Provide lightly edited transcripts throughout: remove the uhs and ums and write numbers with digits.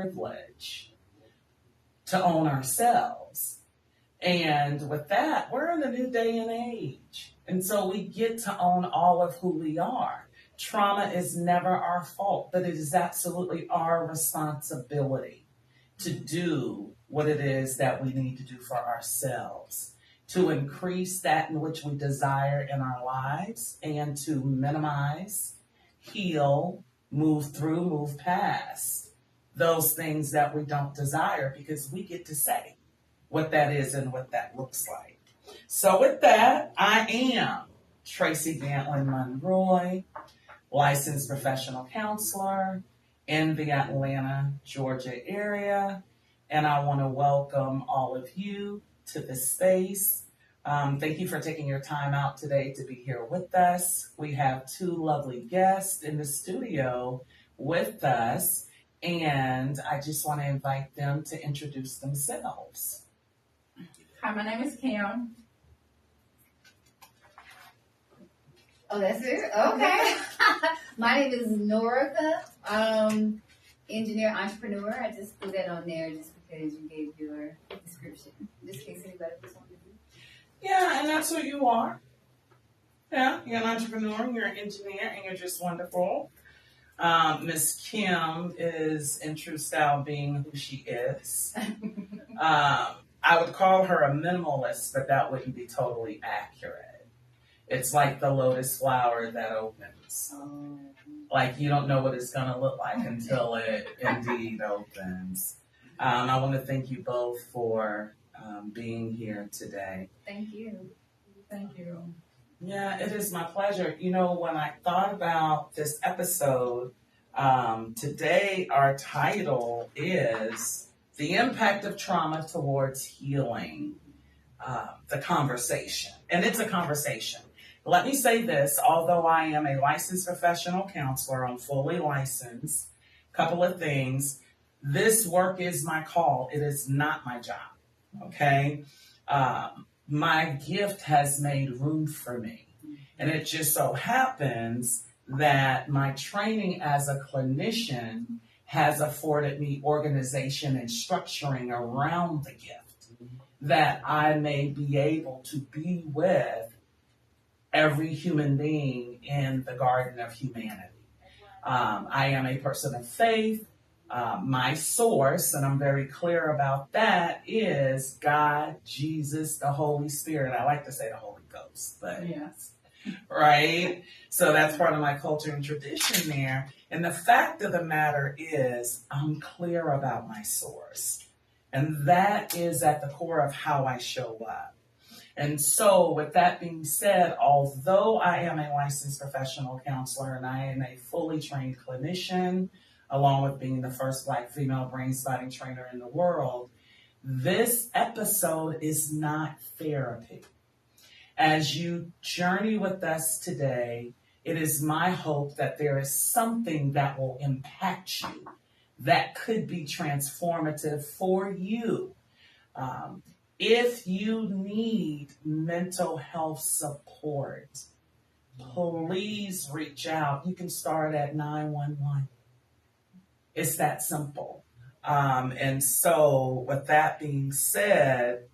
privilege to own ourselves. And with that, we're in a new day and age. And so we get to own all of who we are. Trauma is never our fault, but it is absolutely our responsibility to do what it is that we need to do for ourselves, to increase that in which we desire in our lives, and to minimize, heal, move through, move past those things that we don't desire, because we get to say what that is and what that looks like. So with that, I am Tracy Gantlin Monroy, licensed professional counselor in the Atlanta, Georgia area. And I want to welcome all of you to this space. Thank you for taking your time out today to be here with us. We have two lovely guests in the studio with us, and I just want to invite them to introduce themselves. Hi, my name is Kim. Oh, that's it? Okay. My name is Norica, engineer, entrepreneur. I just put that on there just because you gave your description. Just in case anybody was on it. Yeah, and that's what you are. Yeah, you're an entrepreneur, you're an engineer, and you're just wonderful. Miss Kim is in true style being who she is. I would call her a minimalist, but that wouldn't be totally accurate. It's like the lotus flower that opens. Like you don't know what it's going to look like until it indeed opens. I want to thank you both for being here today. Thank you. Thank you. Yeah, it is my pleasure. You know, when I thought about this episode, today our title is The Impact of Trauma Towards Healing, the conversation. And it's a conversation. Let me say this, although I am a licensed professional counselor, I'm fully licensed, couple of things. This work is my call. It is not my job, okay? My gift has made room for me. And it just so happens that my training as a clinician has afforded me organization and structuring around the gift that I may be able to be with every human being in the garden of humanity. I am a person of faith. My source, and I'm very clear about that, is God, Jesus, the Holy Spirit. I like to say the Holy Ghost, but Yes. right? So that's part of my culture and tradition there. And the fact of the matter is, I'm clear about my source. And that is at the core of how I show up. And so with that being said, although I am a licensed professional counselor and I am a fully trained clinician, along with being the first Black female brain spotting trainer in the world, this episode is not therapy. As you journey with us today, it is my hope that there is something that will impact you that could be transformative for you. If you need mental health support, please reach out. You can start at 911. It's that simple. And so with that being said,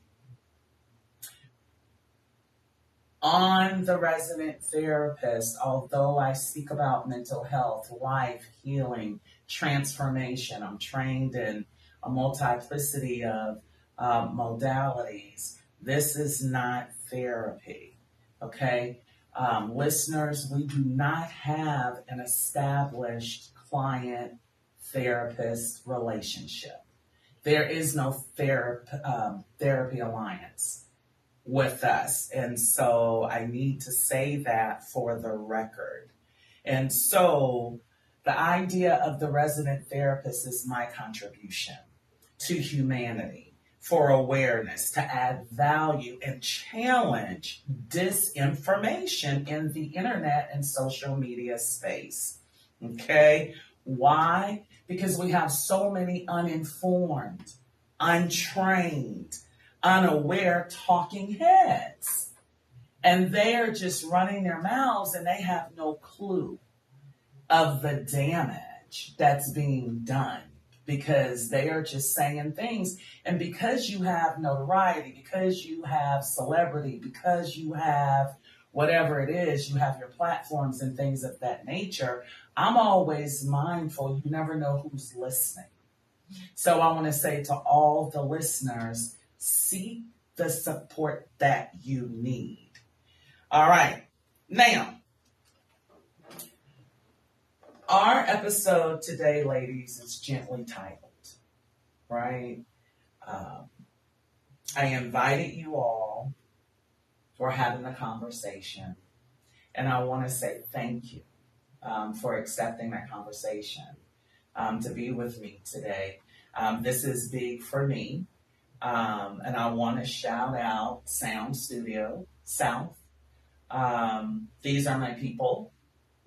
on the resident therapist, although I speak about mental health, life, healing, transformation, I'm trained in a multiplicity of modalities. This is not therapy, okay? Listeners, we do not have an established client-therapist relationship. There is no therapy alliance with us. And so I need to say that for the record. And so the idea of the resident therapist is my contribution to humanity, for awareness, to add value and challenge disinformation in the internet and social media space. Okay? Why? Because we have so many uninformed, untrained, unaware talking heads. And they're just running their mouths and they have no clue of the damage that's being done because they are just saying things. And because you have notoriety, because you have celebrity, because you have whatever it is, you have your platforms and things of that nature, I'm always mindful. You never know who's listening. So I want to say to all the listeners, seek the support that you need. All right. Now, our episode today, ladies, is gently titled, right? I invited you all for having a conversation, and I want to say thank you for accepting that conversation to be with me today. This is big for me, and I want to shout out Sound Studio South. These are my people.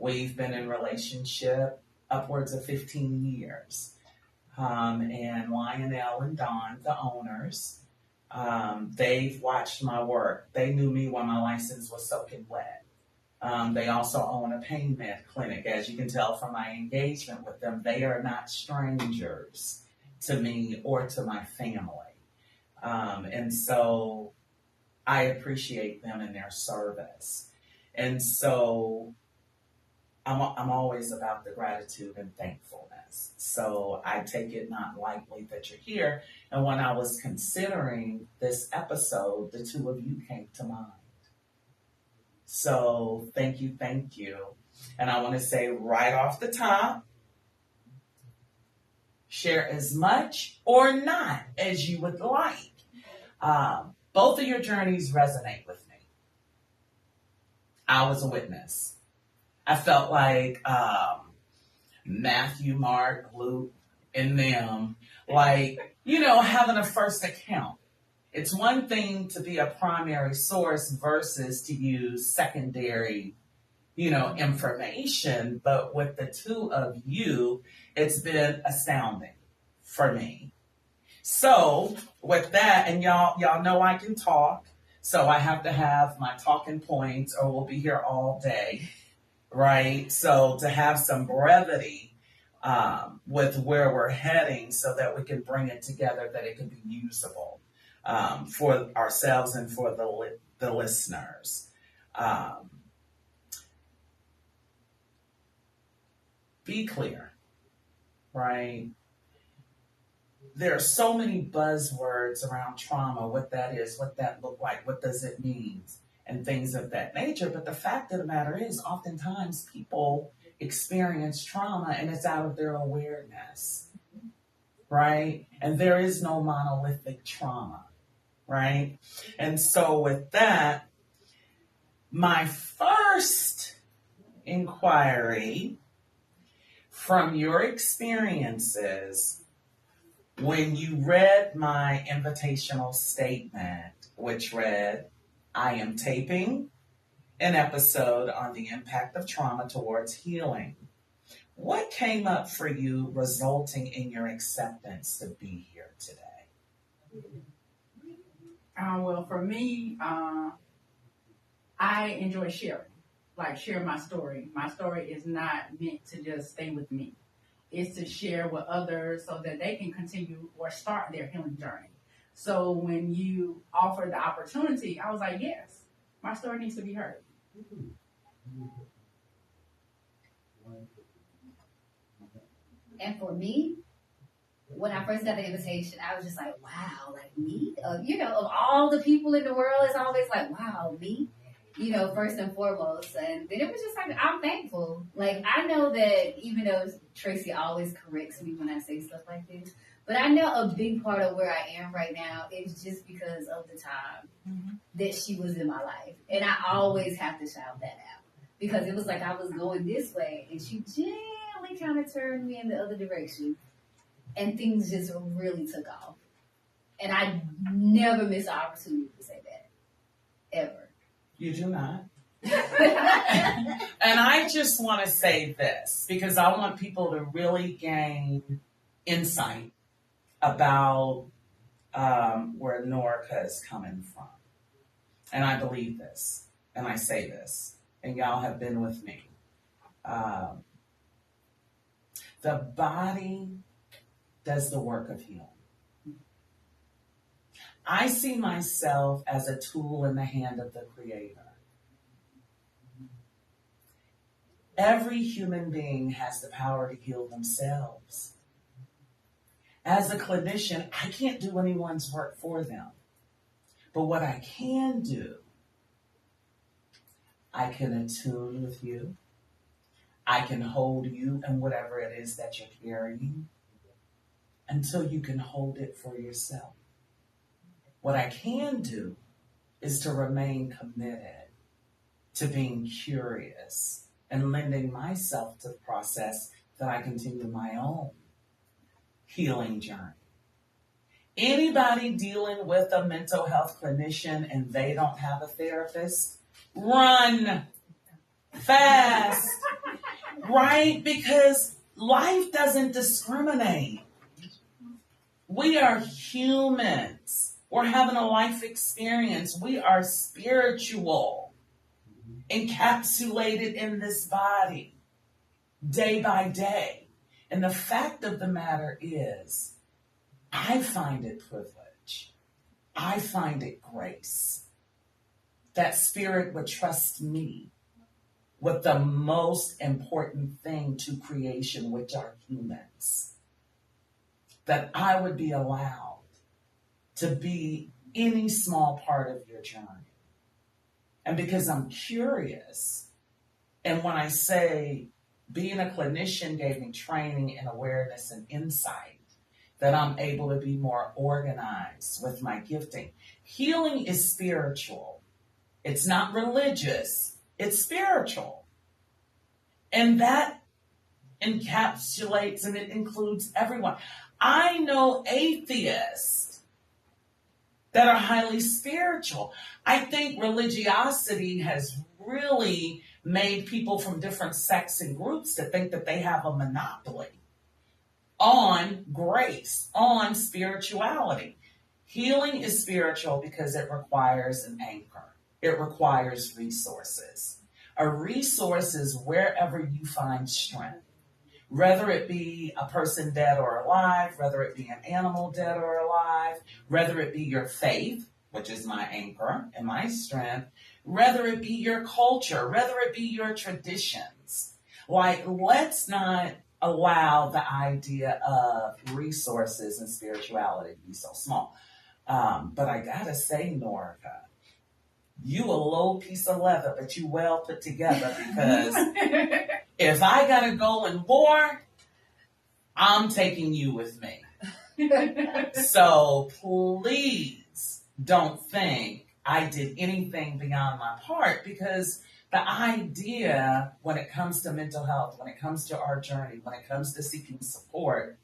We've been in relationship upwards of 15 years. And Lionel and Don, the owners, they've watched my work. They knew me when my license was soaking wet. They also own a pain med clinic. As you can tell from my engagement with them, they are not strangers to me or to my family. And so I appreciate them and their service. And so I'm always about the gratitude and thankfulness. So I take it not lightly that you're here. And when I was considering this episode, the two of you came to mind. So thank you, thank you. And I want to say right off the top, share as much or not as you would like. Both of your journeys resonate with me. I was a witness. I felt like Matthew, Mark, Luke, and them, having a first account. It's one thing to be a primary source versus to use secondary, information. But with the two of you, it's been astounding for me. So with that, and y'all know I can talk, so I have to have my talking points or we'll be here all day. Right? So to have some brevity with where we're heading so that we can bring it together, that it can be usable for ourselves and for the listeners. Be clear, right? There are so many buzzwords around trauma, what that is, what that look like, what does it mean? And things of that nature. But the fact of the matter is, oftentimes people experience trauma and it's out of their awareness, right? And there is no monolithic trauma, right? And so with that, my first inquiry from your experiences when you read my invitational statement, which read, I am taping an episode on the impact of trauma towards healing. What came up for you resulting in your acceptance to be here today? Well, for me, I enjoy sharing my story. My story is not meant to just stay with me. It's to share with others so that they can continue or start their healing journey. So when you offered the opportunity, I was like, yes, my story needs to be heard. And for me, when I first got the invitation, I was just like, wow, like me? Of all the people in the world, it's always like, wow, me? First and foremost. And then it was just like, I'm thankful. Like, I know that even though Tracy always corrects me when I say stuff like this, but I know a big part of where I am right now is just because of the time that she was in my life. And I always have to shout that out. Because it was like I was going this way, and she gently kind of turned me in the other direction. And things just really took off. And I never miss an opportunity to say that. Ever. You do not. And I just want to say this, because I want people to really gain insight about where Norica is coming from. And I believe this, and I say this, and y'all have been with me. The body does the work of healing. I see myself as a tool in the hand of the Creator. Every human being has the power to heal themselves. As a clinician, I can't do anyone's work for them. But what I can do, I can attune with you. I can hold you and whatever it is that you're carrying until you can hold it for yourself. What I can do is to remain committed to being curious and lending myself to the process that I continue my own healing journey. Anybody dealing with a mental health clinician and they don't have a therapist, run fast, right? Because life doesn't discriminate. We are humans. We're having a life experience. We are spiritual, encapsulated in this body day by day. And the fact of the matter is, I find it privilege. I find it grace. That Spirit would trust me with the most important thing to creation, which are humans. That I would be allowed to be any small part of your journey. And because I'm curious, and when I say being a clinician gave me training and awareness and insight, that I'm able to be more organized with my gifting. Healing is spiritual. It's not religious. It's spiritual. And that encapsulates and it includes everyone. I know atheists that are highly spiritual. I think religiosity has really made people from different sects and groups to think that they have a monopoly on grace, on spirituality. Healing is spiritual because it requires an anchor. It requires resources. A resource is wherever you find strength, whether it be a person dead or alive, whether it be an animal dead or alive, whether it be your faith, which is my anchor and my strength, whether it be your culture, whether it be your traditions. Like, let's not allow the idea of resources and spirituality to be so small. But I gotta say, Norica, you a little piece of leather, but you well put together, because if I gotta go in war, I'm taking you with me. So please don't think I did anything beyond my part, because the idea when it comes to mental health, when it comes to our journey, when it comes to seeking support,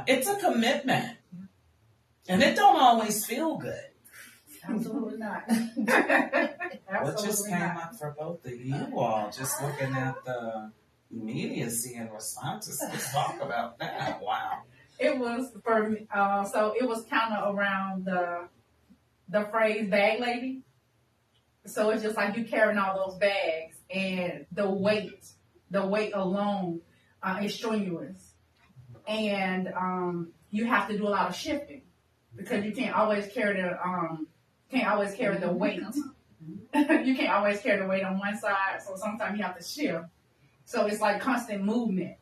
it's a commitment. And it don't always feel good. Absolutely not. What just came up for both of you all, just looking at the immediacy and responses. Let's talk about that. Wow. It was for me, so it was kind of around the phrase bag lady. So it's just like you carrying all those bags, and the weight alone is strenuous, and you have to do a lot of shifting because you can't always carry the weight. You can't always carry the weight on one side, so sometimes you have to shift. So it's like constant movement.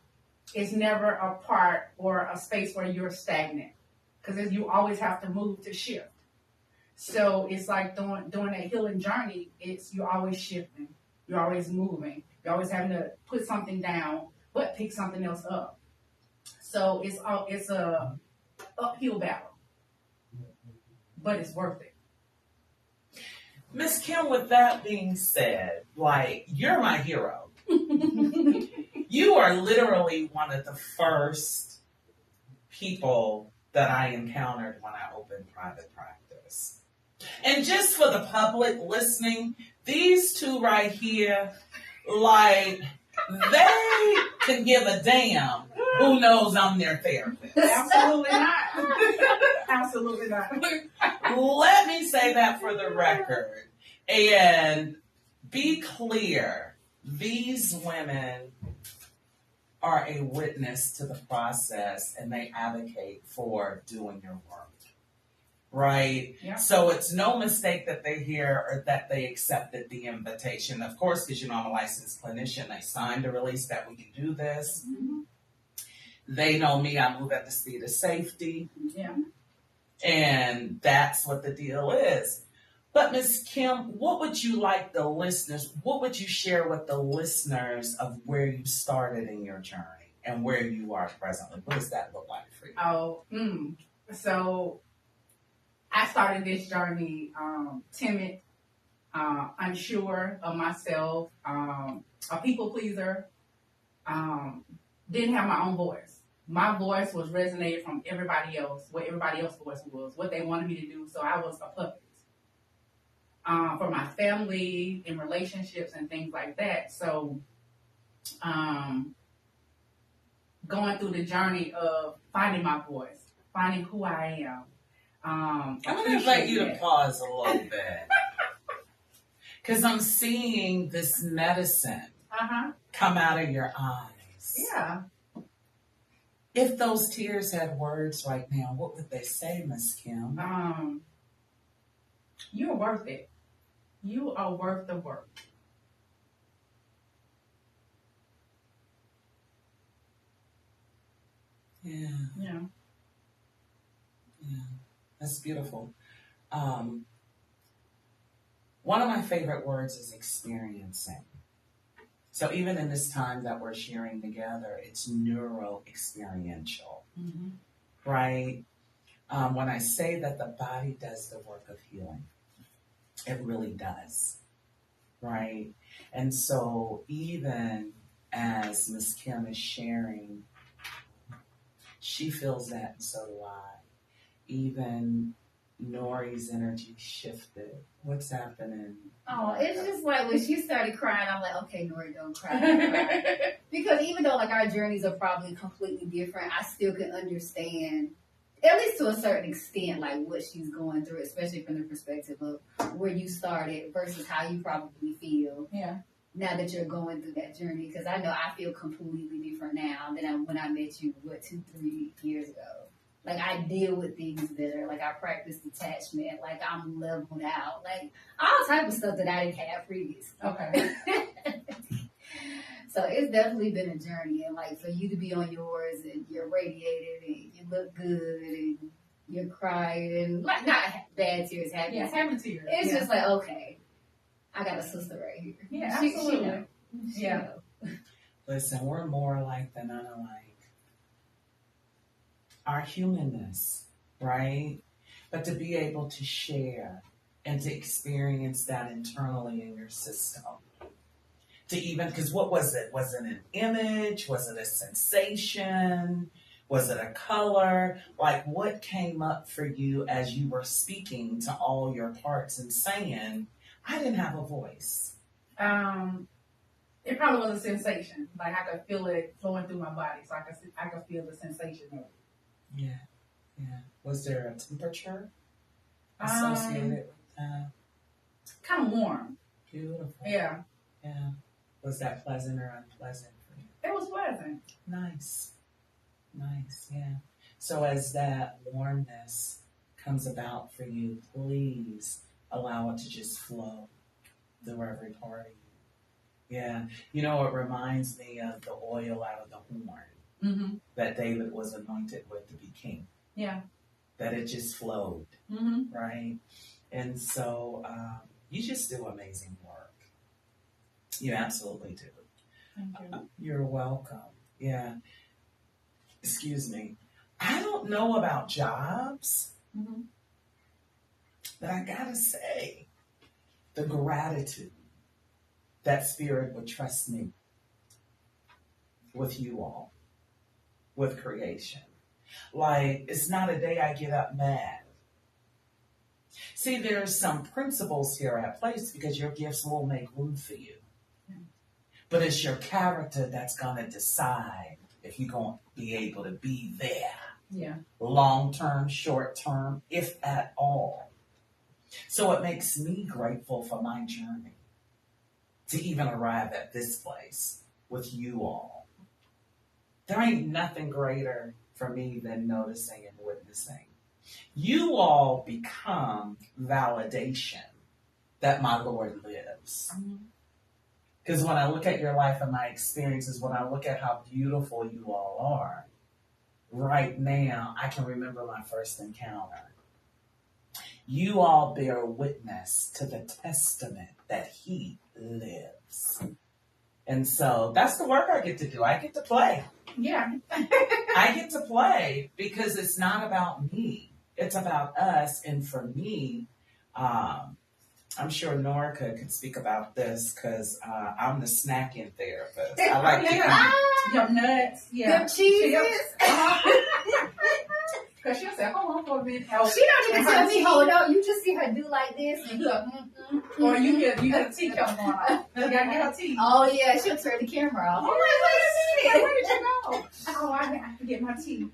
It's never a part or a space where you're stagnant, because you always have to move to shift. So it's like during that healing journey, you're always shifting, you're always moving, you're always having to put something down, but pick something else up. So it's a uphill battle, but it's worth it. Miss Kim, with that being said, like, you're my hero. You are literally one of the first people that I encountered when I opened private practice. And just for the public listening, these two right here, like, they can give a damn who knows I'm their therapist. Absolutely not. Absolutely not. Let me say that for the record. And be clear, these women are a witness to the process and they advocate for doing your work. Right? Yeah. So it's no mistake that they're here or that they accepted the invitation. Of course, because I'm a licensed clinician, they signed a release that we can do this. Mm-hmm. They know me, I move at the speed of safety. Yeah. And that's what the deal is. But Ms. Kim, what would you like the listeners, what would you share with the listeners of where you started in your journey and where you are presently? What does that look like for you? So I started this journey timid, unsure of myself, a people pleaser, didn't have my own voice. My voice was resonated from everybody else, what everybody else's voice was, what they wanted me to do. So I was a puppet for my family in relationships and things like that. So going through the journey of finding my voice, finding who I am. I'm going to invite you to pause a little bit. Because I'm seeing this medicine come out of your eyes. Yeah. If those tears had words right now, what would they say, Miss Kim? You're worth it. You are worth the work. Yeah. Yeah. Yeah. That's beautiful. One of my favorite words is experiencing. So even in this time that we're sharing together, it's neuro-experiential, right? When I say that the body does the work of healing, it really does, right? And so even as Ms. Kim is sharing, she feels that, and so do I. Even Nori's energy shifted. What's happening? Oh, it's just like when she started crying, I'm like, okay, Nori, don't cry. Don't cry. Because even though like our journeys are probably completely different, I still can understand, at least to a certain extent, like what she's going through, especially from the perspective of where you started versus how you probably feel. Yeah. Now that you're going through that journey, because I know I feel completely different now than when I met you, 2-3 years ago. Like, I deal with things better. Like, I practice detachment. Like, I'm leveled out. Like, all type of stuff that I didn't have previously. Okay. So, it's definitely been a journey. And, like, for you to be on yours and you're radiated and you look good and you're crying. Like, not bad tears, happy Yeah, happy tears. It's just like, okay, I got a sister right here. Yeah, She absolutely. know. She know. Listen, we're more alike than unalike. Our humanness, right? But to be able to share and to experience that internally in your system. To even, because what was it? Was it an image? Was it a sensation? Was it a color? Like, what came up for you as you were speaking to all your parts and saying, I didn't have a voice? It probably was a sensation. Like, I could feel it flowing through my body, so I could feel the sensation of it. Yeah, yeah. Was there a temperature associated with that? Kind of warm. Beautiful. Yeah. Yeah. Was that pleasant or unpleasant for you? It was pleasant. Nice. Nice, yeah. So as that warmness comes about for you, please allow it to just flow through every part of you. Yeah. You know, it reminds me of the oil out of the horn that David was anointed with to be king. Yeah. That it just flowed, right? And so you just do amazing work. You absolutely do. Thank you. You're welcome. Yeah. Excuse me. I don't know about jobs, but I gotta say, the gratitude that Spirit would trust me with you all, with creation. Like, it's not a day I get up mad. See, there's some principles here at place because your gifts will make room for you. But it's your character that's going to decide if you're going to be able to be there. Yeah. Long term, short term, if at all. So it makes me grateful for my journey to even arrive at this place with you all. there ain't nothing greater for me than noticing and witnessing. You all become validation that my Lord lives. Because when I look at your life and my experiences, when I look at how beautiful you all are, right now, I can remember my first encounter. You all bear witness to the testament that He lives. And so that's the work I get to do. I get to play. Yeah. I get to play because it's not about me. It's about us. And for me, I'm sure Norica could speak about this because I'm the snacking therapist. I like to eat. Your nuts. Yeah. Them cheeses. Because she'll say, hold on for a minute. She don't even tell me, hold on. You just see her do like this and look. Or you get a tea cup going on. You gotta get her tea. Oh yeah, she'll turn the camera off. Oh, wait a minute. Where did you go? Oh, I have to get my tea.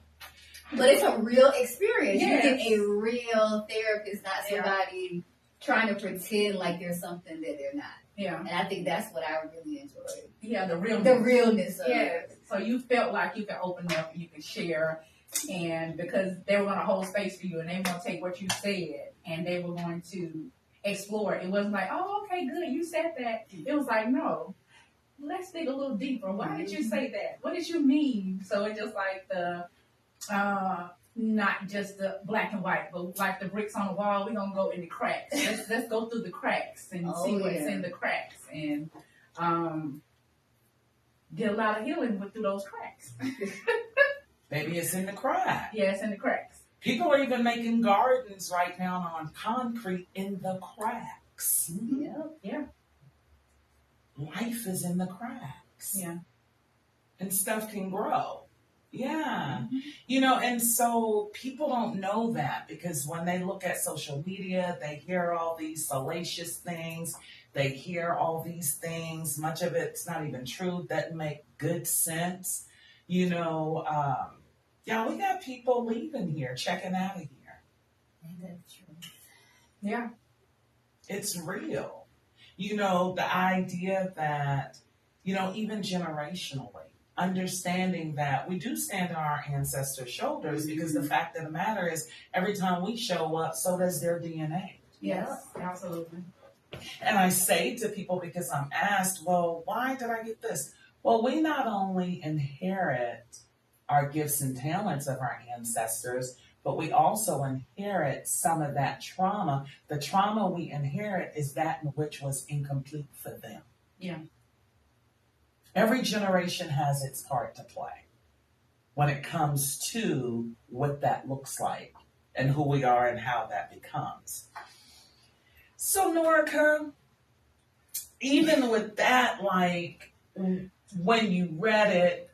But it's a real experience. Yes. You get a real therapist, not somebody trying to pretend like there's something that they're not. Yeah. And I think that's what I really enjoyed. Yeah, the realness. The realness of it. So you felt like you could open up, you could share, and because they were going to hold space for you and they were going to take what you said and they were going to explore it. It wasn't like, oh, okay, good, you said that. It was like, no, let's dig a little deeper. Why did you say that? What did you mean? So it's just like the, not just the black and white, but like the bricks on the wall, we're going to go in the cracks. Let's go through the cracks and see what's in the cracks. And did a lot of healing through those cracks. Maybe it's in the crack. Yeah, it's in the cracks. People are even making gardens right now on concrete in the cracks. Yeah. Life is in the cracks. Yeah. And stuff can grow. Yeah. You know, and so people don't know that because when they look at social media, they hear all these salacious things. They hear all these things. Much of it's not even true. Doesn't make good sense. You know, we got people leaving here, checking out of here. That's true. Yeah. It's real. You know, the idea that, you know, even generationally, understanding that we do stand on our ancestors' shoulders because the fact of the matter is every time we show up, so does their DNA. Yes, absolutely. And I say to people because I'm asked, well, why did I get this? Well, we not only inherit our gifts and talents of our ancestors, but we also inherit some of that trauma. The trauma we inherit is that which was incomplete for them. Yeah. Every generation has its part to play when it comes to what that looks like and who we are and how that becomes. So, Norica, even with that, like, when you read it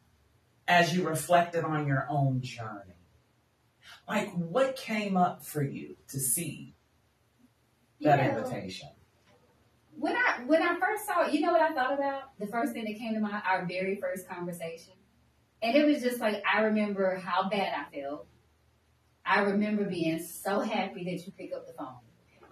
as you reflected on your own journey, like, what came up for you to see that invitation? When I first saw it, you know what I thought about? The first thing that came to mind, our very first conversation. And it was just like, I remember how bad I felt. I remember being so happy that you pick up the phone.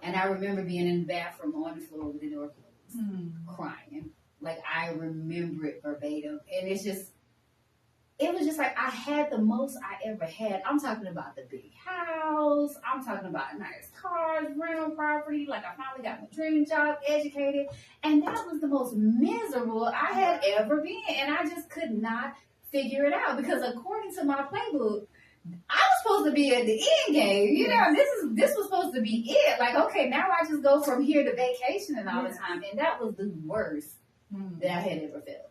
And I remember being in the bathroom on the floor with the door closed, crying. Like, I remember it verbatim. And it was just like I had the most I ever had. I'm talking about the big house. I'm talking about nice cars, rental property. Like, I finally got my dream job, educated. And that was the most miserable I had ever been. And I just could not figure it out because according to my playbook, I was supposed to be at the end game. You know, this was supposed to be it. Like, okay, now I just go from here to vacation and all the time. And that was the worst that I had ever felt.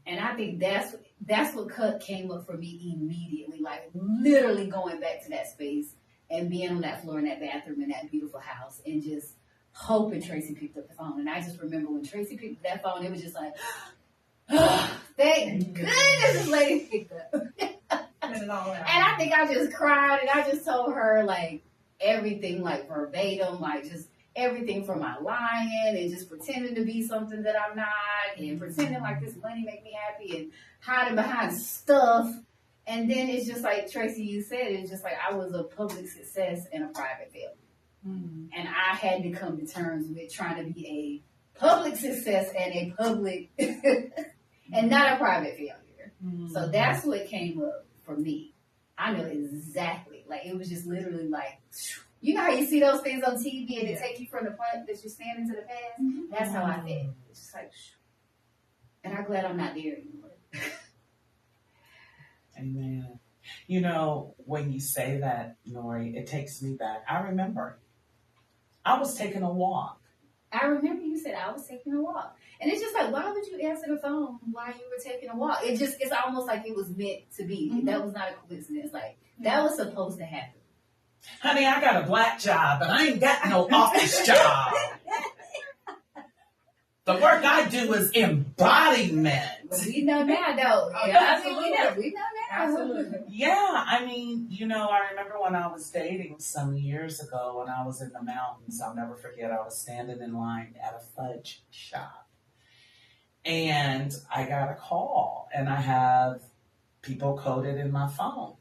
And I think that's what came up for me immediately, like literally going back to that space and being on that floor in that bathroom in that beautiful house and just hoping Tracy picked up the phone. And I just remember when Tracy picked up that phone, it was just like, thank goodness this lady picked up. And I think I just cried and I just told her like everything, like verbatim, like just everything from my lying and just pretending to be something that I'm not and pretending like this money make me happy and hiding behind stuff. And then it's just like Tracy, you said, it's just like I was a public success and a private failure. And I had to come to terms with trying to be a public success and a public and not a private failure. So that's what came up for me. I know exactly. Like, it was just literally like, you know how you see those things on TV and it take you from the point that you're standing to the past? That's how I felt. It's just like, and I'm glad I'm not there anymore. Amen. You know, when you say that, Nori, it takes me back. I remember I was taking a walk. I remember you said I was taking a walk. And it's just like, why would you answer the phone while you were taking a walk? It's almost like it was meant to be. That was not a coincidence. Like, that was supposed to happen. Honey, I got a black job, but I ain't got no office job. The work I do is embodiment. But we know now, though. Oh, Yeah, absolutely. We know now. Absolutely. Yeah, I mean, you know, I remember when I was dating some years ago when I was in the mountains. I'll never forget, I was standing in line at a fudge shop. And I got a call, and I have people coded in my phone.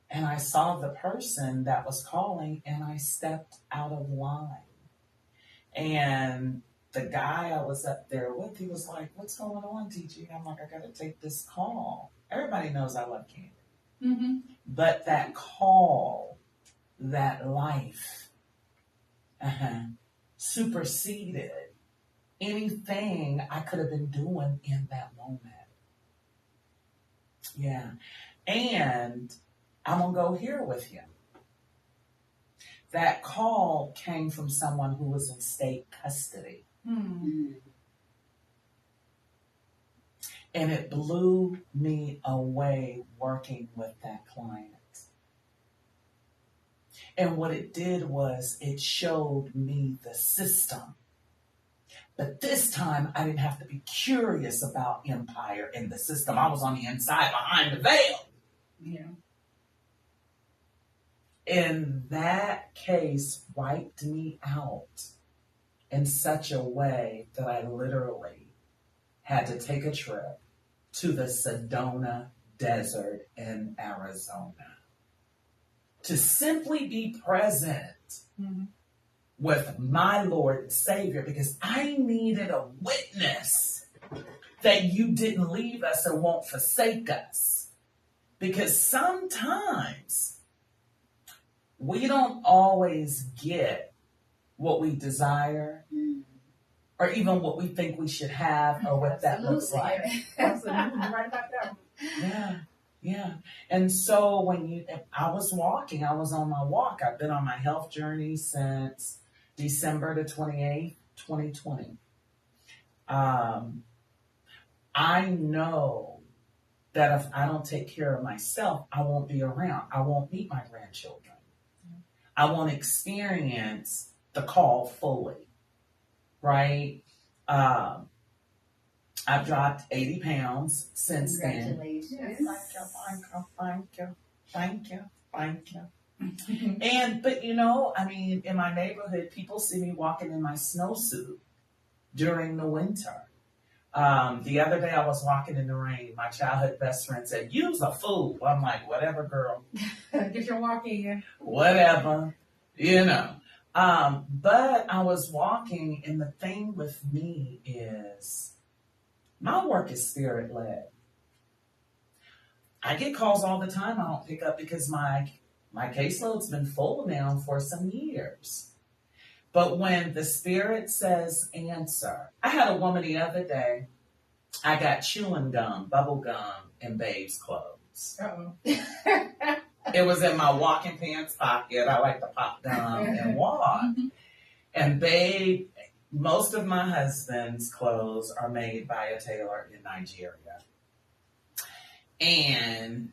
And I saw the person that was calling, and I stepped out of line. And the guy I was up there with, he was like, "What's going on, TG?" I'm like, "I got to take this call." Everybody knows I love candy. Mm-hmm. But that call, that life, superseded anything I could have been doing in that moment. Yeah. And I'm going to go here with you. That call came from someone who was in state custody. Mm-hmm. And it blew me away working with that client. And what it did was it showed me the system. But this time I didn't have to be curious about empire and the system. I was on the inside behind the veil. Yeah. And that case wiped me out in such a way that I literally had to take a trip to the Sedona Desert in Arizona to simply be present with my Lord and Savior, because I needed a witness that you didn't leave us and won't forsake us. Because sometimes we don't always get what we desire or even what we think we should have or what that looks like. Absolutely. Right about that. Yeah. And so I was on my walk. I've been on my health journey since December the 28th, 2020. I know that if I don't take care of myself, I won't be around. I won't meet my grandchildren. I won't experience the call fully, right? I've dropped 80 pounds since then. Congratulations. Thank you. But in my neighborhood, people see me walking in my snowsuit during the winter. The other day I was walking in the rain. My childhood best friend said, "You's a fool." I'm like, "Whatever, girl." Get your walk in. Whatever, But I was walking, and the thing with me is my work is spirit-led. I get calls all the time I don't pick up because my caseload's been full now for some years. But when the spirit says answer, I had a woman the other day, I got chewing gum, bubble gum in Babe's clothes. Uh-oh. It was in my walking pants pocket. I like to pop gum and walk. And Babe, most of my husband's clothes are made by a tailor in Nigeria. And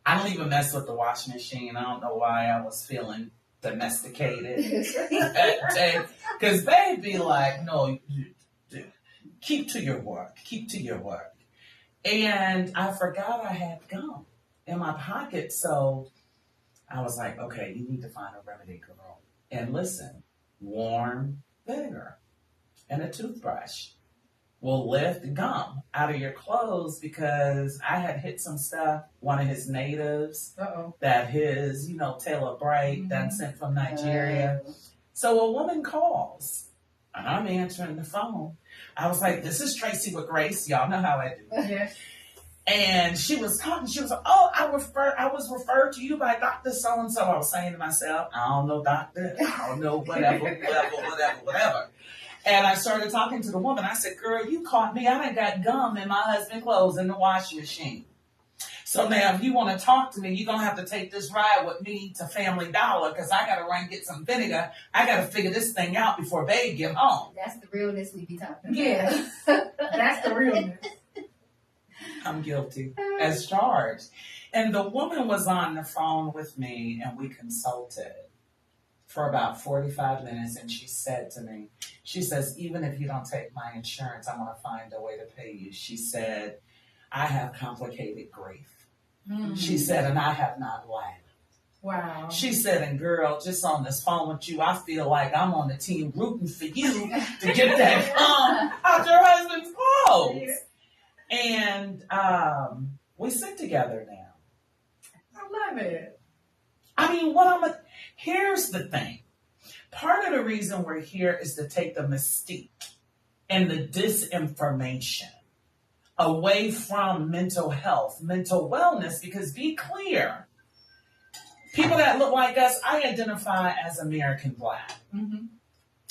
I don't even mess with the washing machine. I don't know why I was feeling domesticated that day. Because Babe be like, "No, keep to your work. Keep to your work." And I forgot I had gum in my pocket. So I was like, "Okay, you need to find a remedy, girl." And listen, warm vinegar and a toothbrush will lift gum out of your clothes, because I had hit some stuff, one of his natives, that his, Taylor Bright, that sent from Nigeria. So a woman calls, and I'm answering the phone. I was like, "This is Tracy with Grace." Y'all know how I do. Yes. And she was talking, she was like, oh, I was referred to you by Dr. So-and-so. I was saying to myself, I don't know doctor, I don't know whatever. And I started talking to the woman. I said, girl, you caught me. I done got gum in my husband's clothes in the washing machine. So now if you want to talk to me, you're going to have to take this ride with me to Family Dollar because I got to run get some vinegar. I got to figure this thing out before babe get home. That's the realness we be talking about. Yeah, that's the realness. I'm guilty as charged. And the woman was on the phone with me and we consulted for about 45 minutes. And she said to me, she says, even if you don't take my insurance, I'm going to find a way to pay you. She said, I have complicated grief. She said, and I have not laughed. Wow. She said, and girl, just on this phone with you, I feel like I'm on the team rooting for you to get that out your husband's clothes. And we sit together now. I love it. I mean, here's the thing. Part of the reason we're here is to take the mystique and the disinformation away from mental health, mental wellness, because be clear, people that look like us, I identify as American Black. Mm-hmm.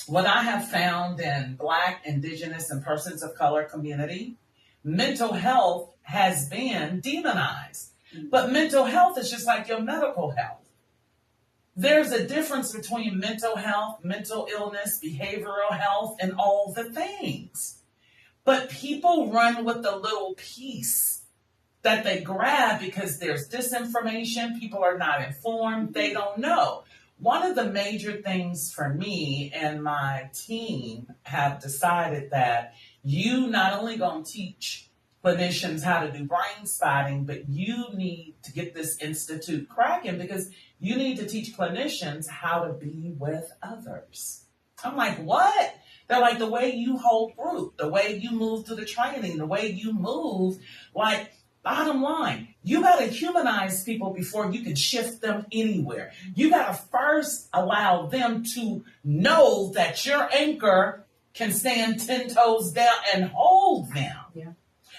What I have found in Black, Indigenous, and persons of color community, mental health has been demonized. But mental health is just like your medical health. There's a difference between mental health, mental illness, behavioral health, and all the things. But people run with the little piece that they grab because there's disinformation. People are not informed. They don't know. One of the major things for me and my team have decided that you not only going to teach clinicians how to do brain spotting, but you need to get this institute cracking because you need to teach clinicians how to be with others. I'm like, what? They're like, the way you hold group, the way you move through the training, the way you move, like, bottom line, you got to humanize people before you can shift them anywhere. You got to first allow them to know that your anchor can stand 10 toes down and hold them. Yeah.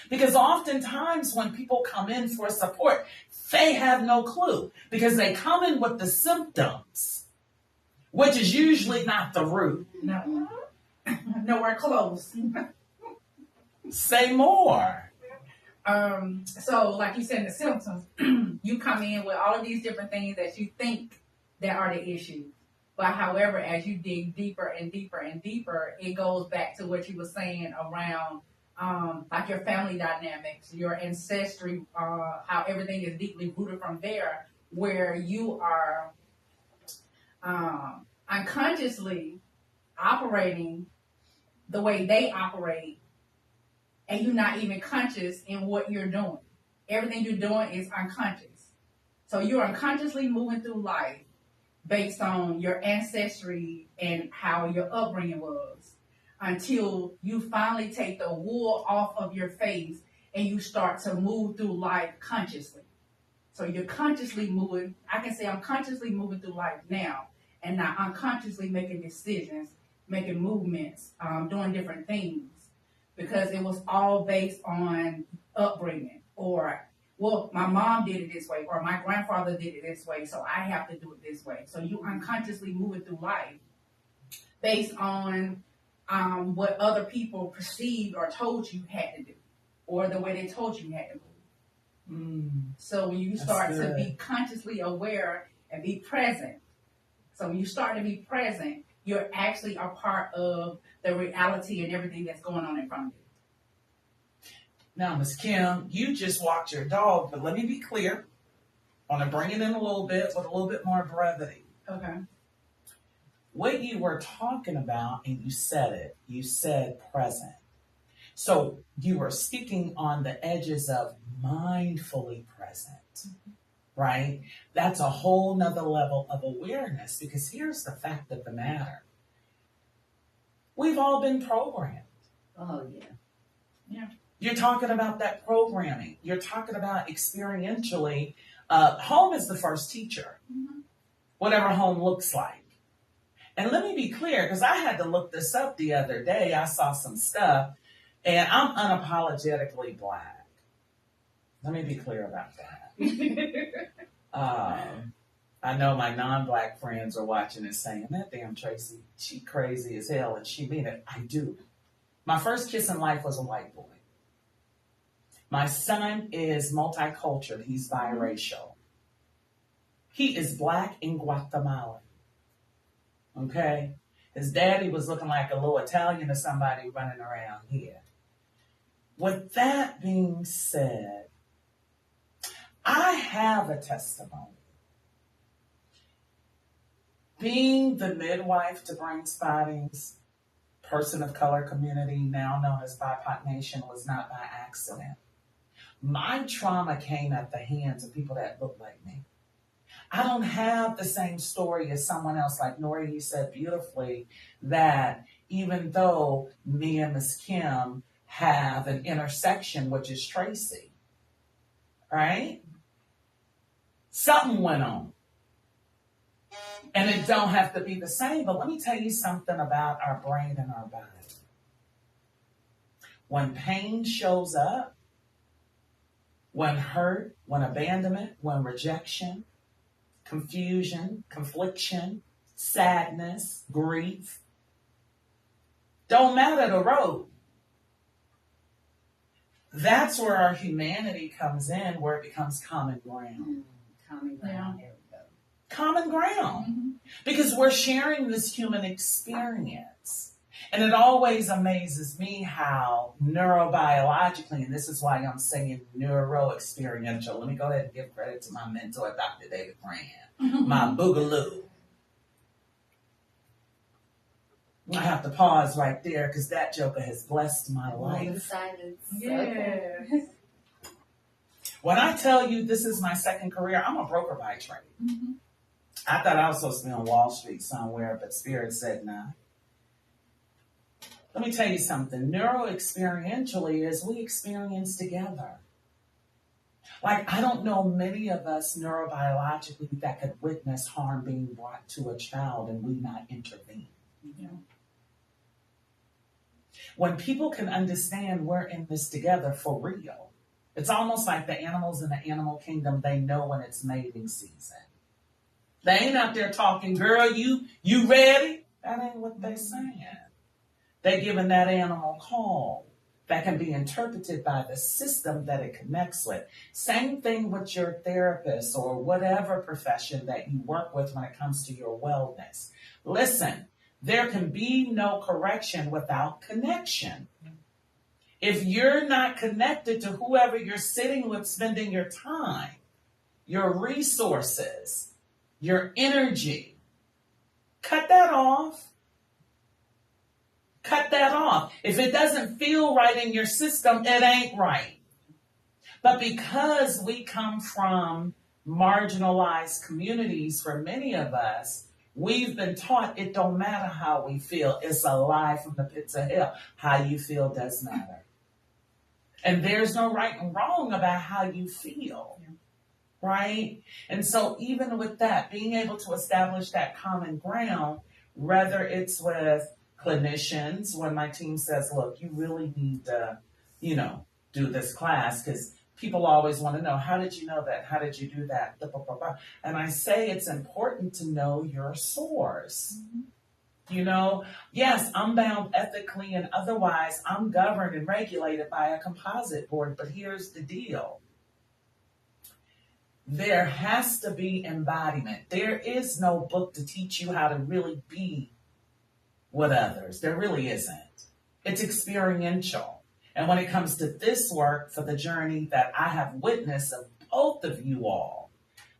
Because oftentimes when people come in for support, they have no clue because they come in with the symptoms, which is usually not the root. No. Nowhere close. Say more. So like you said, the symptoms, you come in with all of these different things that you think that are the issue. But however, as you dig deeper and deeper and deeper, it goes back to what you were saying around like your family dynamics, your ancestry, how everything is deeply rooted from there, where you are unconsciously operating the way they operate, and you're not even conscious in what you're doing. Everything you're doing is unconscious. So you're unconsciously moving through life based on your ancestry and how your upbringing was, until you finally take the wool off of your face and you start to move through life consciously. So you're consciously moving. I can say I'm consciously moving through life now and not unconsciously making decisions, making movements, doing different things, because it was all based on upbringing, or, well, my mom did it this way, or my grandfather did it this way, so I have to do it this way. So you unconsciously moving through life based on what other people perceived or told you had to do, or the way they told you had to move. So when you start to be consciously aware and be present, so when you start to be present, you're actually a part of the reality and everything that's going on in front of you. Now, Ms. Kim, you just walked your dog, but let me be clear. I want to bring it in a little bit with a little bit more brevity. Okay. What you were talking about, and you said present. So you were speaking on the edges of mindfully present, right? That's a whole nother level of awareness, because here's the fact of the matter. We've all been programmed. Oh, yeah. Yeah. You're talking about that programming. You're talking about experientially. Home is the first teacher, whatever home looks like. And let me be clear, because I had to look this up the other day. I saw some stuff, and I'm unapologetically Black. Let me be clear about that. I know my non-black friends are watching and saying, that damn Tracy, she crazy as hell, and she mean it. I do. My first kiss in life was a white boy. My son is multicultural. He's biracial. He is black in Guatemala. Okay? His daddy was looking like a little Italian or somebody running around here. With that being said, I have a testimony. Being the midwife to Brain Spotting's person of color community, now known as BIPOC Nation, was not by accident. My trauma came at the hands of people that look like me. I don't have the same story as someone else. Like Nori, you said beautifully that even though me and Miss Kim have an intersection, which is Tracy, right? Something went on. And it don't have to be the same, but let me tell you something about our brain and our body. When pain shows up, when hurt, when abandonment, when rejection, confusion, confliction, sadness, grief, don't matter the road. That's where our humanity comes in, where it becomes common ground. Common ground. There we go. Common ground. Because we're sharing this human experience. And it always amazes me how neurobiologically, and this is why I'm saying neuro-experiential. Let me go ahead and give credit to my mentor, Dr. David Grant, my boogaloo. I have to pause right there because that joker has blessed my life. Silence. Yeah. Okay. When I tell you this is my second career, I'm a broker by trade. I thought I was supposed to be on Wall Street somewhere, but Spirit said nah. Let me tell you something. Neuro-experientially is we experience together. Like, I don't know many of us neurobiologically that could witness harm being brought to a child and we not intervene. Yeah. When people can understand we're in this together for real, it's almost like the animals in the animal kingdom, they know when it's mating season. They ain't out there talking, girl, you ready? That ain't what they're saying. They're giving that animal call that can be interpreted by the system that it connects with. Same thing with your therapist or whatever profession that you work with when it comes to your wellness. Listen, there can be no correction without connection. If you're not connected to whoever you're sitting with, spending your time, your resources, your energy, cut that off. Cut that off. If it doesn't feel right in your system, it ain't right. But because we come from marginalized communities, for many of us, we've been taught it don't matter how we feel. It's a lie from the pits of hell. How you feel does matter. And there's no right and wrong about how you feel. Right? And so even with that, being able to establish that common ground, whether it's with clinicians, when my team says, look, you really need to, do this class, because people always want to know, how did you know that? How did you do that? And I say it's important to know your source. Yes, I'm bound ethically and otherwise. I'm governed and regulated by a composite board, but here's the deal. There has to be embodiment. There is no book to teach you how to really be with others. There really isn't. It's experiential. And when it comes to this work, for the journey that I have witnessed of both of you all,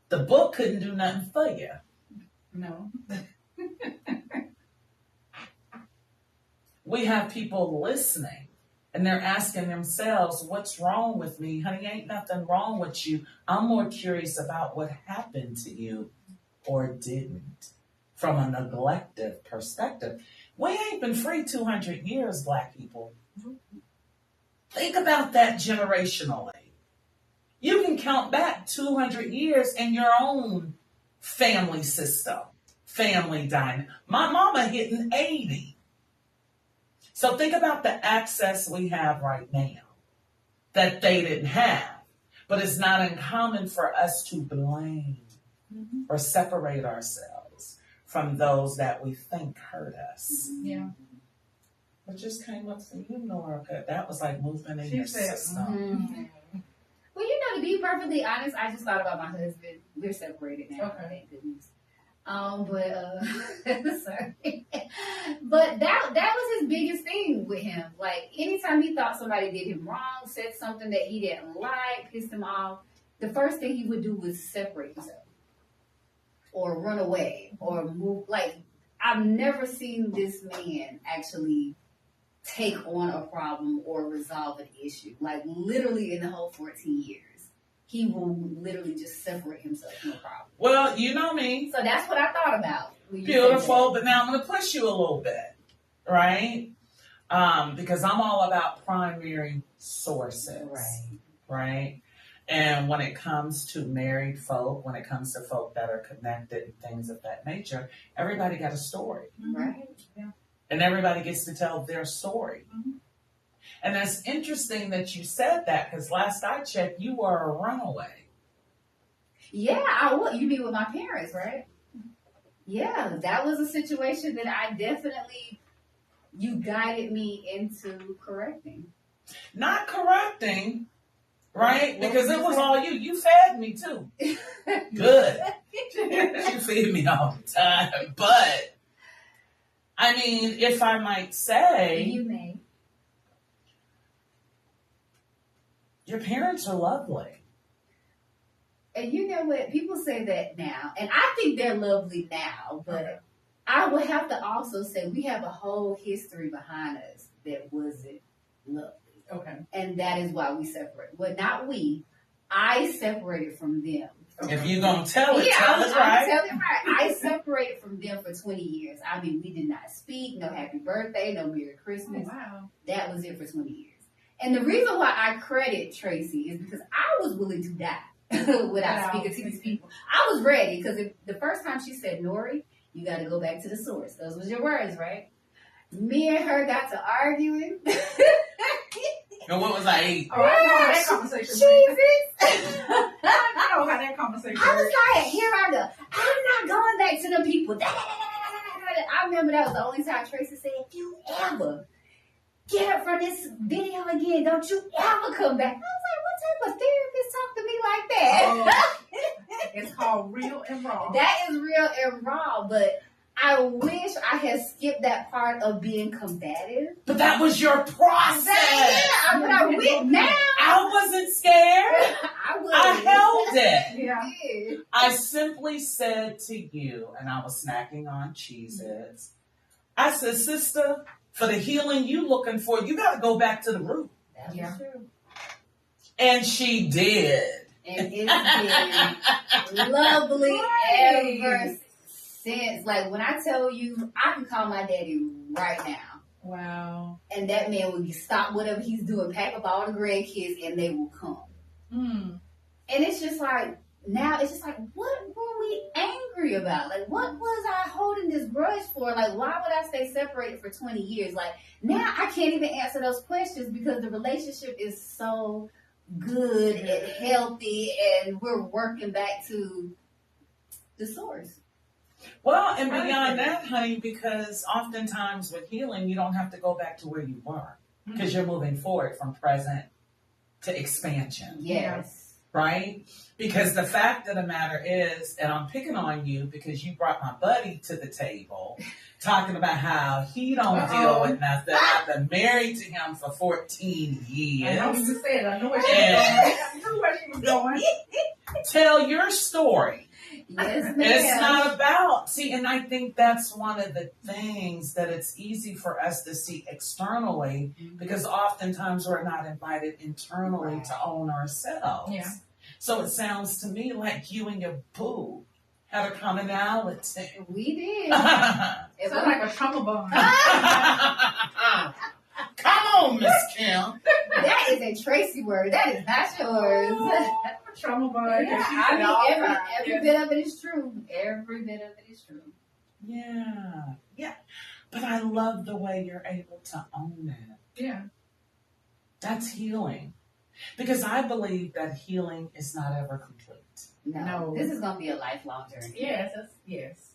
the book couldn't do nothing for you. No. We have people listening and they're asking themselves, what's wrong with me? Honey, ain't nothing wrong with you. I'm more curious about what happened to you or didn't from a neglective perspective. We ain't been free 200 years, Black people. Think about that generationally. You can count back 200 years in your own family system, family dynamic. My mama hitting 80. So think about the access we have right now that they didn't have. But it's not uncommon for us to blame or separate ourselves from those that we think hurt us. Yeah. What just came up for you, Norica? That was like moving in She your said, system. Well, to be perfectly honest, I just thought about my husband. We're separated now, Okay. thank goodness. Sorry. But that was his biggest thing with him. Like, anytime he thought somebody did him wrong, said something that he didn't like, pissed him off, the first thing he would do was separate himself. Or run away, or move. Like, I've never seen this man actually take on a problem or resolve an issue. Like, literally in the whole 14 years. He will literally just separate himself from a problem. Well, you know me. So that's what I thought about. Beautiful, but now I'm going to push you a little bit, right? Because I'm all about primary sources, right? And when it comes to married folk, when it comes to folk that are connected and things of that nature, everybody got a story. Right. Yeah. And everybody gets to tell their story. Mm-hmm. And that's interesting that you said that, because last I checked, you were a runaway. Yeah, I would. You mean with my parents, right? Yeah, that was a situation that I definitely, you guided me into correcting. Not correcting, right? Because it was all you. You fed me too. Good. You feed me all the time. But, I mean, if I might say, You may. your parents are lovely. And you know what? People say that now, and I think they're lovely now, but I would have to also say we have a whole history behind us that wasn't lovely. Okay. And that is why we separate. Well, not we. I separated from them. If you're going to tell it, Yeah, tell I'm it right. telling right. I separated from them for 20 years. I mean, we did not speak, no happy birthday, no Merry Christmas. Oh, wow. That was it for 20 years. And the reason why I credit Tracy is because I was willing to die without speaking to these people. I was ready, because the first time she said, Nori, you got to go back to the source. Those was your words, right? Me and her got to arguing. And what was I eating? Oh, I know how that conversation went. Jesus. I know how that conversation I was went. like, here I go. I'm not going back to them people. I remember that was the only time Tracy said, if you ever get up from this video again, don't you ever come back. I was like, what type of therapist talk to me like that? It's called Real and Raw. That is real and raw, but I wish I had skipped that part of being combative. But that was your process. Yeah, but I went now. I wasn't scared. I was. I held it. Yeah. Yeah. I simply said to you, and I was snacking on Cheez-Its, I said, sister, for the healing you looking for, you got to go back to the root. That Yeah. was true. And she did. And it's been lovely ever since. Like, when I tell you, I can call my daddy right now. Wow. And that man will stop whatever he's doing, pack up all the grandkids, and they will come. Mm. And it's just like, now it's just like, what were we angry about? Like, what was I holding this grudge for? Like, why would I stay separated for 20 years? Like, now I can't even answer those questions because the relationship is so good and healthy, and we're working back to the source. Well, and beyond that, honey, because oftentimes with healing, you don't have to go back to where you were because you're moving forward from present to expansion. Yes. Right? Because the fact of the matter is, and I'm picking on you because you brought my buddy to the table talking about how he don't deal with nothing. I've been married to him for 14 years. I know you just said, I know where she was going. I knew where she was going. Tell your story. Yes, ma'am. It's not about, see, and I think that's one of the things that it's easy for us to see externally because oftentimes we're not invited internally to own ourselves. Yeah. So it sounds to me like you and your boo had a commonality. We did. It sounds like a trauma bond. Come on, Miss Kim. That is a Tracy word. That is not yours. Trauma bond. Yeah, She I said all the mean, time. every bit of it is true. Every bit of it is true. Yeah. Yeah. But I love the way you're able to own it. Yeah. That's healing. Because I believe that healing is not ever complete. No. This is going to be a lifelong journey. Yes.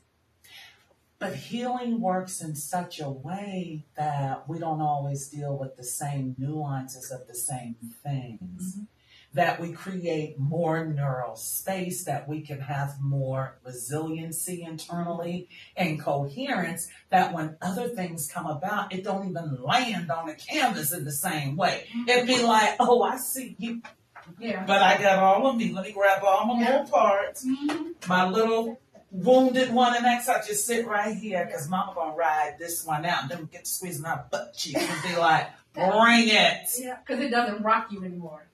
But healing works in such a way that we don't always deal with the same nuances of the same things. Mm-hmm. That we create more neural space, that we can have more resiliency internally and coherence, that when other things come about, it don't even land on the canvas in the same way. It'd be like, oh, I see you. Yeah. But I got all of me. Let me grab all my little parts. My little wounded one and next, I just sit right here because mama gonna ride this one out and then get to squeezing my butt cheek and be like, bring it. Yeah, because it doesn't rock you anymore.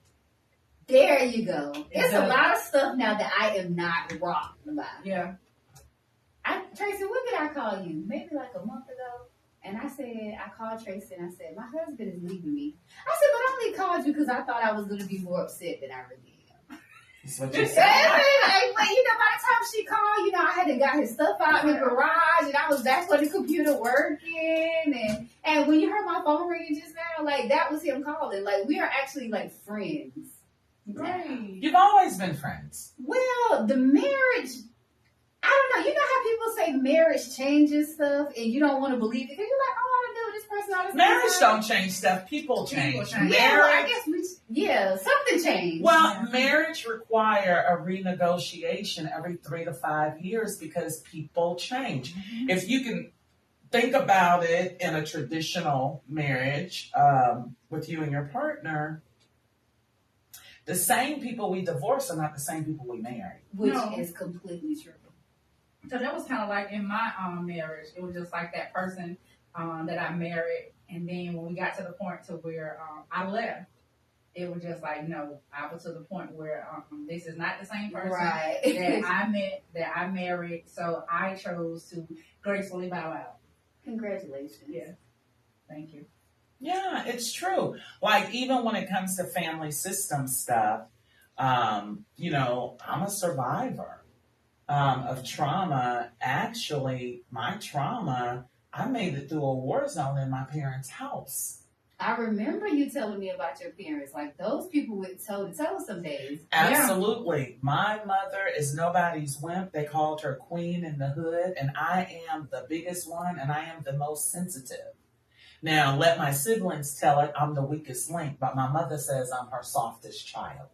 There you go. There's a lot of stuff now that I am not rocked about. Yeah. Tracy, when did I call you? Maybe like a month ago. And I called Tracy and I said, my husband is leaving me. I said, but I only called you because I thought I was going to be more upset than I really am. That's what you said. But by the time she called, I had got his stuff out in the garage and I was back on the computer working. And when you heard my phone ringing just now, like that was him calling. Like we are actually like friends. Great. You've always been friends. Well, the marriage, I don't know. You know how people say marriage changes stuff and you don't want to believe it because you're like, oh, I don't know this person all the time. Marriage don't change stuff. People change. Yeah, well, I guess something changed. Well, marriage require a renegotiation every 3 to 5 years because people change. Mm-hmm. If you can think about it in a traditional marriage with you and your partner, the same people we divorce are not the same people we marry. Which is completely true. So that was kind of like in my marriage. It was just like that person that I married. And then when we got to the point to where I left, it was just like, no, I was to the point where this is not the same person that I met, that I married. So I chose to gracefully bow out. Congratulations. Yeah. Thank you. Yeah, it's true. Like, even when it comes to family system stuff, I'm a survivor of trauma. Actually, my trauma, I made it through a war zone in my parents' house. I remember you telling me about your parents. Like, those people would tell some days. Absolutely. Yeah. My mother is nobody's wimp. They called her queen in the hood, and I am the biggest one, and I am the most sensitive. Now, let my siblings tell it I'm the weakest link, but my mother says I'm her softest child,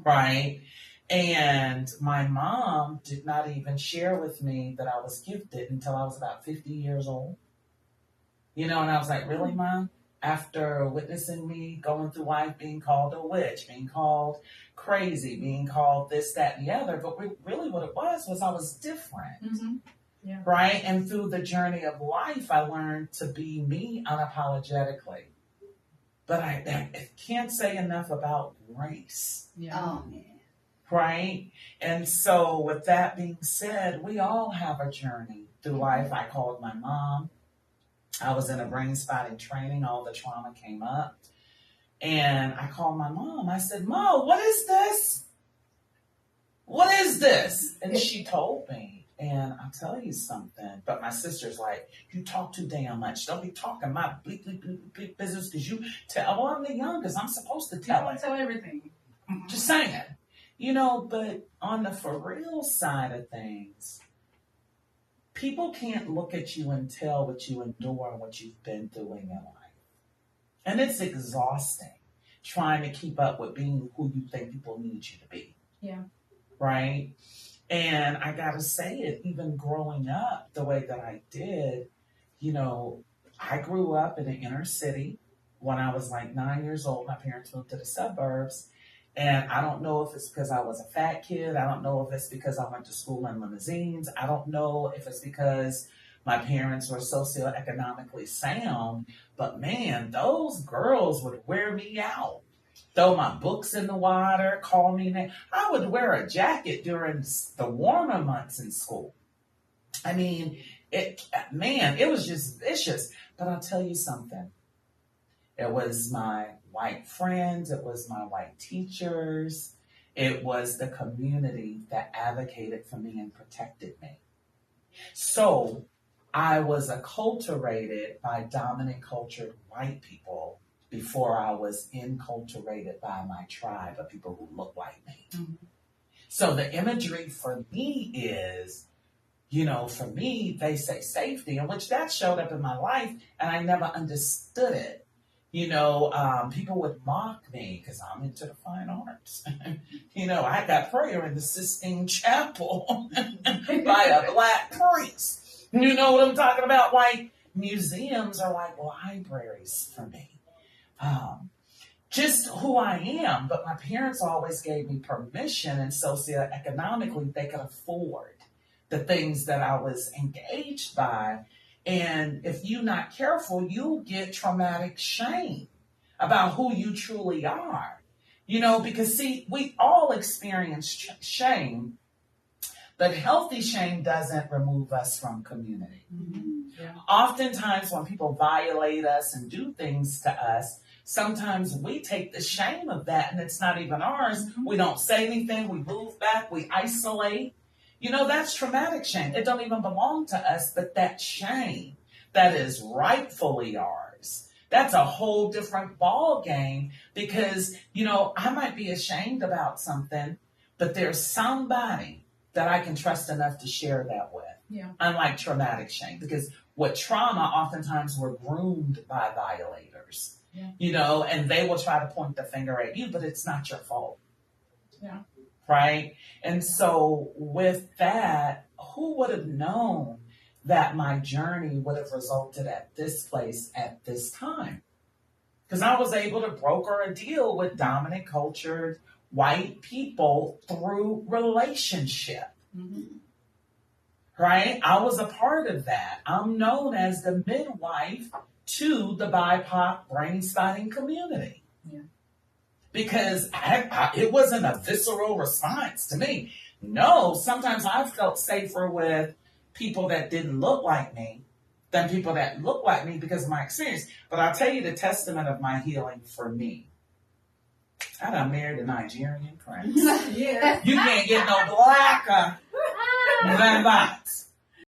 right? And my mom did not even share with me that I was gifted until I was about 50 years old. And I was like, really, Mom? After witnessing me going through life being called a witch, being called crazy, being called this, that, and the other. But really what it was I was different. Mm-hmm. Yeah. Right? And through the journey of life, I learned to be me unapologetically. But I can't say enough about grace. Yeah. Oh, man. Right? And so with that being said, we all have a journey through life. I called my mom. I was in a brain spotting training. All the trauma came up. And I called my mom. I said, Mom, what is this? What is this? And she told me. And I'll tell you something, but my sister's like, you talk too damn much. Don't be talking my bleak business because you tell, well, I'm the youngest. I'm supposed to tell it. Tell everything. Just saying. But on the for real side of things, people can't look at you and tell what you endure and what you've been through in your life. And it's exhausting trying to keep up with being who you think people need you to be. Yeah. Right? And I got to say it, even growing up the way that I did, I grew up in an inner city. When I was like 9 years old, my parents moved to the suburbs. And I don't know if it's because I was a fat kid. I don't know if it's because I went to school in limousines. I don't know if it's because my parents were socioeconomically sound. But man, those girls would wear me out. Throw my books in the water, call me names. I would wear a jacket during the warmer months in school. I mean, it was just vicious. But I'll tell you something. It was my white friends. It was my white teachers. It was the community that advocated for me and protected me. So I was acculturated by dominant cultured white people before I was enculturated by my tribe of people who look like me. Mhm. So the imagery for me is, for me, they say safety, in which that showed up in my life, and I never understood it. People would mock me because I'm into the fine arts. I got prayer in the Sistine Chapel by a Black priest. You know what I'm talking about? Like, museums are like libraries for me. Just who I am, but my parents always gave me permission, and socioeconomically they could afford the things that I was engaged by. And if you're not careful, you'll get traumatic shame about who you truly are. Because see, we all experience shame, but healthy shame doesn't remove us from community. Mhm. Yeah. Oftentimes when people violate us and do things to us, sometimes we take the shame of that and it's not even ours. We don't say anything. We move back. We isolate. That's traumatic shame. It don't even belong to us, but that shame that is rightfully ours, that's a whole different ball game because, I might be ashamed about something, but there's somebody that I can trust enough to share that with. Yeah. Unlike traumatic shame, because with trauma, oftentimes we're groomed by violators. Yeah. And they will try to point the finger at you, but it's not your fault. Yeah. Right? And so with that, who would have known that my journey would have resulted at this place at this time? Because I was able to broker a deal with dominant cultured white people through relationship. Mm-hmm. Right? I was a part of that. I'm known as the midwife to the BIPOC brain spotting community. Yeah. Because it wasn't a visceral response to me. No, sometimes I felt safer with people that didn't look like me than people that look like me because of my experience. But I'll tell you the testament of my healing for me. I done married a Nigerian prince. Yeah. You can't get no blacker than that.